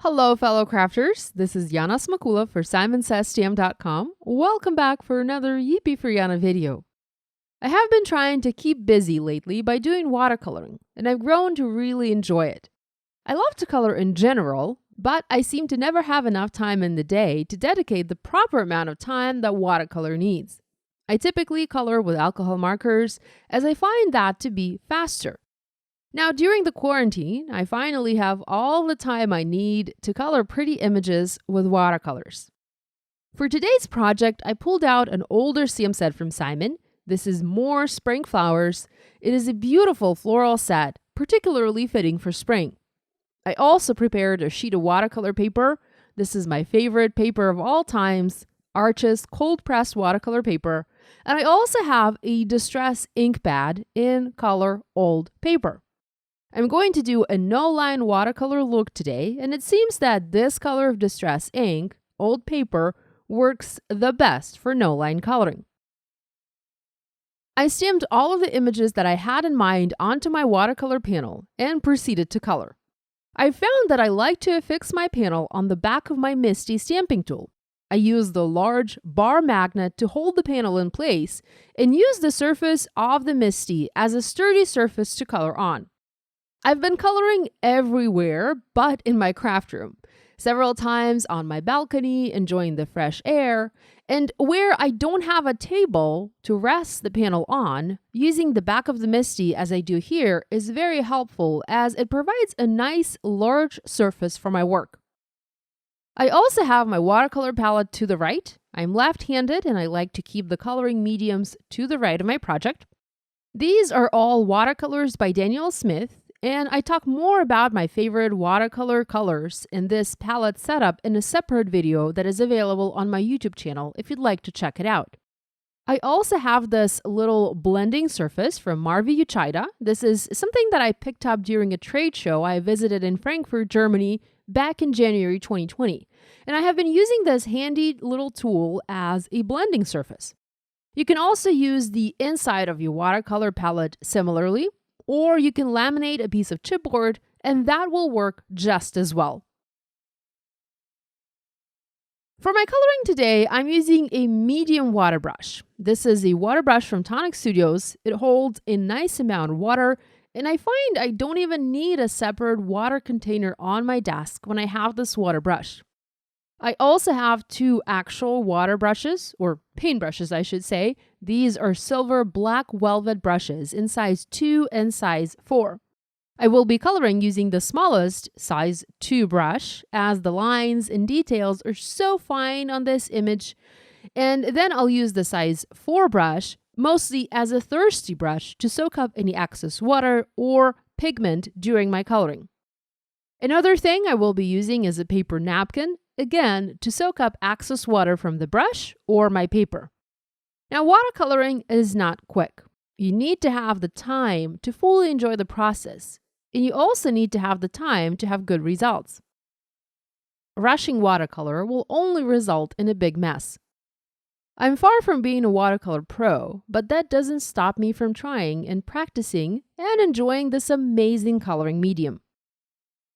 Hello, fellow crafters. This is Yana Smakula for SimonsSTM.com. Welcome back for another Yippee For Yana video. I have been trying to keep busy lately by doing watercoloring, and I've grown to really enjoy it. I love to color in general, but I seem to never have enough time in the day to dedicate the proper amount of time that watercolor needs. I typically color with alcohol markers, as I find that to be faster. Now, during the quarantine, I finally have all the time I need to color pretty images with watercolors. For today's project, I pulled out an older CM set from Simon. This is More Spring Flowers. It is a beautiful floral set, particularly fitting for spring. I also prepared a sheet of watercolor paper. This is my favorite paper of all times, Arches cold-pressed watercolor paper. And I also have a distress ink pad in color old paper. I'm going to do a no-line watercolor look today, and it seems that this color of distress ink, old paper, works the best for no-line coloring. I stamped all of the images that I had in mind onto my watercolor panel and proceeded to color. I found that I like to affix my panel on the back of my MISTI stamping tool. I use the large bar magnet to hold the panel in place and use the surface of the MISTI as a sturdy surface to color on. I've been coloring everywhere but in my craft room, several times on my balcony enjoying the fresh air, and where I don't have a table to rest the panel on, using the back of the MISTI as I do here is very helpful as it provides a nice large surface for my work. I also have my watercolor palette to the right. I'm left-handed and I like to keep the coloring mediums to the right of my project. These are all watercolors by Daniel Smith, and I talk more about my favorite watercolor colors in this palette setup in a separate video that is available on my YouTube channel if you'd like to check it out. I also have this little blending surface from Marvi Uchida. This is something that I picked up during a trade show I visited in Frankfurt, Germany back in January 2020. And I have been using this handy little tool as a blending surface. You can also use the inside of your watercolor palette similarly, or you can laminate a piece of chipboard and that will work just as well. For my coloring today, I'm using a medium water brush. This is a water brush from Tonic Studios. It holds a nice amount of water, and I find I don't even need a separate water container on my desk when I have this water brush. I also have two actual water brushes, or paintbrushes I should say. These are silver black velvet brushes in size 2 and size 4. I will be coloring using the smallest size 2 brush as the lines and details are so fine on this image. And then I'll use the size 4 brush mostly as a thirsty brush to soak up any excess water or pigment during my coloring. Another thing I will be using is a paper napkin, again, to soak up excess water from the brush or my paper. Now, watercoloring is not quick. You need to have the time to fully enjoy the process, and you also need to have the time to have good results. Rushing watercolor will only result in a big mess. I'm far from being a watercolor pro, but that doesn't stop me from trying and practicing and enjoying this amazing coloring medium.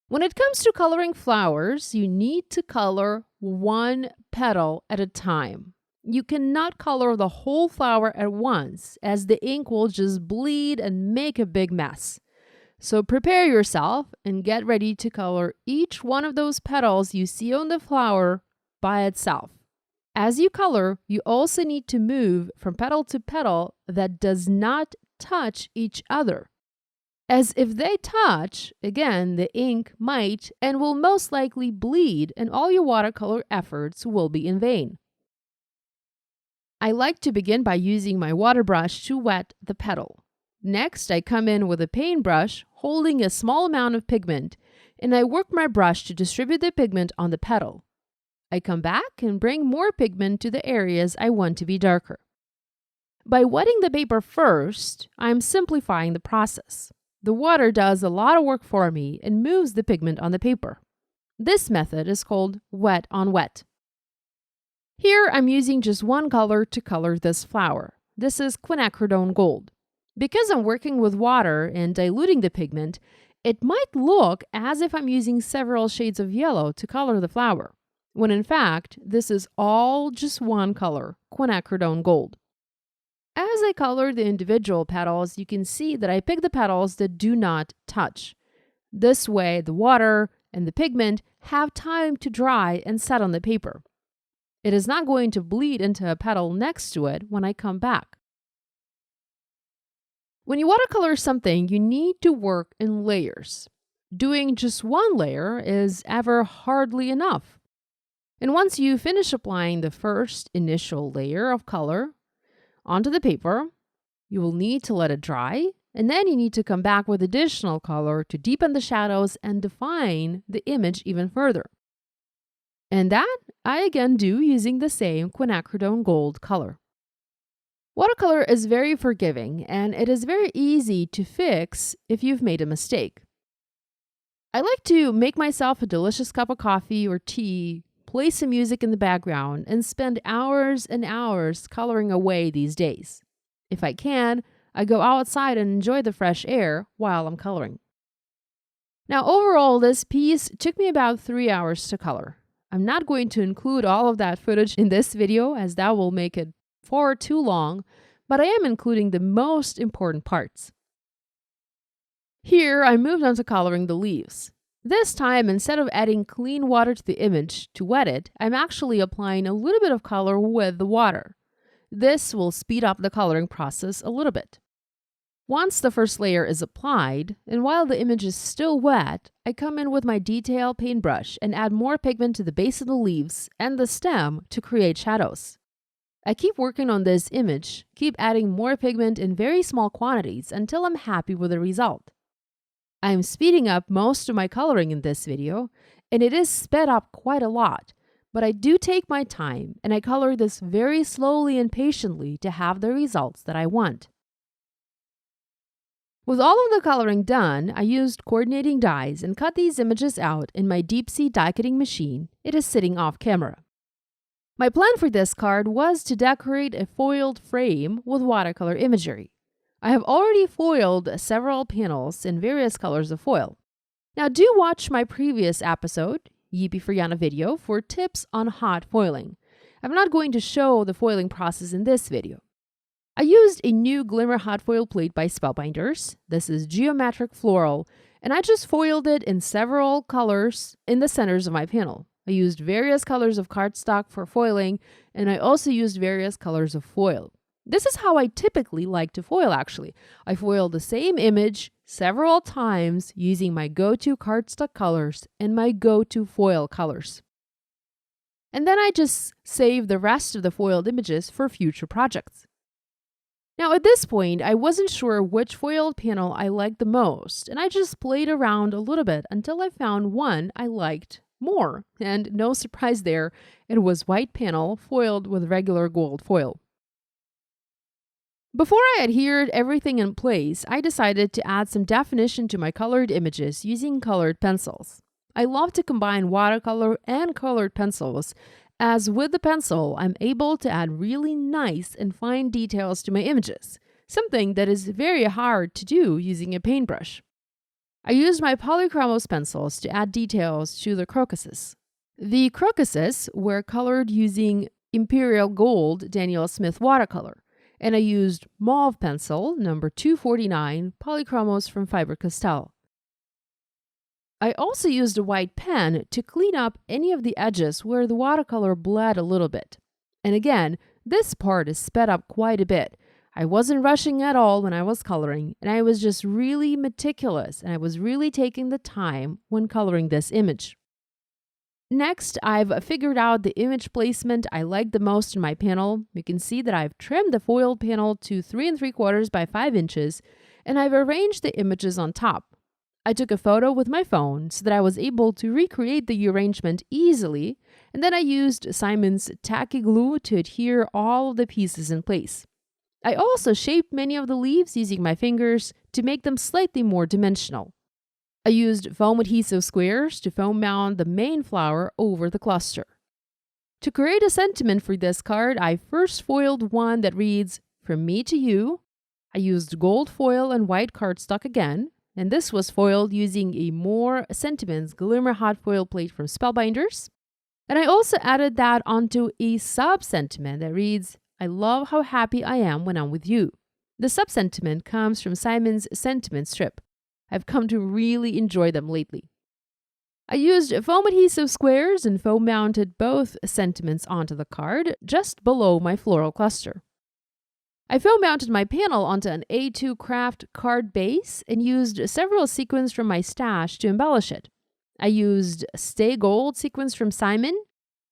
When it comes to coloring flowers, you need to color one petal at a time. You cannot color the whole flower at once, as the ink will just bleed and make a big mess. So prepare yourself and get ready to color each one of those petals you see on the flower by itself. As you color, you also need to move from petal to petal that does not touch each other. As if they touch, again, the ink might and will most likely bleed and all your watercolor efforts will be in vain. I like to begin by using my water brush to wet the petal. Next, I come in with a paintbrush holding a small amount of pigment, and I work my brush to distribute the pigment on the petal. I come back and bring more pigment to the areas I want to be darker. By wetting the paper first, I'm simplifying the process. The water does a lot of work for me and moves the pigment on the paper. This method is called wet on wet. Here I'm using just one color to color this flower. This is quinacridone gold. Because I'm working with water and diluting the pigment, It might look as if I'm using several shades of yellow to color the flower, when in fact, this is all just one color, quinacridone gold. As I color the individual petals, you can see that I pick the petals that do not touch. This way, the water and the pigment have time to dry and set on the paper. It is not going to bleed into a petal next to it when I come back. When you watercolor something, you need to work in layers. Doing just one layer is ever hardly enough. And once you finish applying the first initial layer of color onto the paper, you will need to let it dry, and then you need to come back with additional color to deepen the shadows and define the image even further. And that I again do using the same quinacridone gold color. Watercolor is very forgiving, and it is very easy to fix if you've made a mistake. I like to make myself a delicious cup of coffee or tea, play some music in the background, and spend hours and hours coloring away these days. If I can, I go outside and enjoy the fresh air while I'm coloring. Now, overall, this piece took me about 3 hours to color. I'm not going to include all of that footage in this video, as that will make it far too long, but I am including the most important parts. Here, I moved on to coloring the leaves. This time, instead of adding clean water to the image to wet it, I'm actually applying a little bit of color with the water. This will speed up the coloring process a little bit. Once the first layer is applied, and while the image is still wet, I come in with my detail paintbrush and add more pigment to the base of the leaves and the stem to create shadows. I keep working on this image, keep adding more pigment in very small quantities until I'm happy with the result. I'm speeding up most of my coloring in this video, and it is sped up quite a lot, but I do take my time and I color this very slowly and patiently to have the results that I want. With all of the coloring done, I used coordinating dies and cut these images out in my deep sea die cutting machine. It is sitting off camera. My plan for this card was to decorate a foiled frame with watercolor imagery. I have already foiled several panels in various colors of foil. Now do watch my previous episode, Yippee For Yana video, for tips on hot foiling. I'm not going to show the foiling process in this video. I used a new Glimmer hot foil plate by Spellbinders. This is geometric floral, and I just foiled it in several colors in the centers of my panel. I used various colors of cardstock for foiling, and I also used various colors of foil. This is how I typically like to foil, actually. I foil the same image several times using my go-to cardstock colors and my go-to foil colors. And then I just save the rest of the foiled images for future projects. Now at this point, I wasn't sure which foiled panel I liked the most, and I just played around a little bit until I found one I liked more. And no surprise there, it was white panel foiled with regular gold foil. Before I adhered everything in place, I decided to add some definition to my colored images using colored pencils. I love to combine watercolor and colored pencils, as with the pencil, I'm able to add really nice and fine details to my images, something that is very hard to do using a paintbrush. I used my polychromos pencils to add details to the crocuses. The crocuses were colored using Imperial Gold Daniel Smith watercolor, and I used mauve pencil number 249 polychromos from Faber-Castell. I also used a white pen to clean up any of the edges where the watercolor bled a little bit. And again, this part is sped up quite a bit. I wasn't rushing at all when I was coloring, and I was just really meticulous, and I was really taking the time when coloring this image. Next, I've figured out the image placement I like the most in my panel. You can see that I've trimmed the foiled panel to 3 3/4 by 5 inches, and I've arranged the images on top. I took a photo with my phone so that I was able to recreate the arrangement easily, and then I used Simon's tacky glue to adhere all of the pieces in place. I also shaped many of the leaves using my fingers to make them slightly more dimensional. I used foam adhesive squares to foam mount the main flower over the cluster. To create a sentiment for this card, I first foiled one that reads, "From me to you." I used gold foil and white cardstock again. and this was foiled using a More Sentiments Glimmer Hot Foil plate from Spellbinders. And I also added that onto a sub-sentiment that reads, I love how happy I am when I'm with you. The sub-sentiment comes from Simon's sentiment strip. I've come to really enjoy them lately. I used foam adhesive squares and foam mounted both sentiments onto the card just below my floral cluster. I foam mounted my panel onto an A2 craft card base and used several sequins from my stash to embellish it. I used Stay Gold sequins from Simon,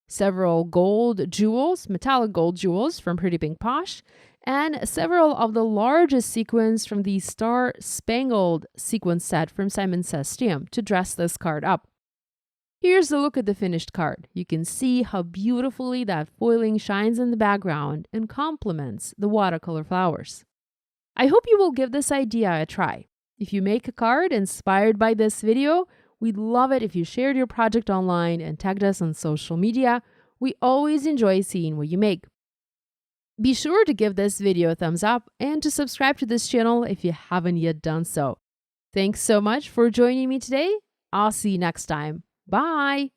several gold jewels, metallic gold jewels from Pretty Pink Posh, and several of the largest sequins from the Star Spangled sequin set from Simon Says Stamp to dress this card up. Here's a look at the finished card. You can see how beautifully that foiling shines in the background and complements the watercolor flowers. I hope you will give this idea a try. If you make a card inspired by this video, we'd love it if you shared your project online and tagged us on social media. We always enjoy seeing what you make. Be sure to give this video a thumbs up and to subscribe to this channel if you haven't yet done so. Thanks so much for joining me today. I'll see you next time. Bye!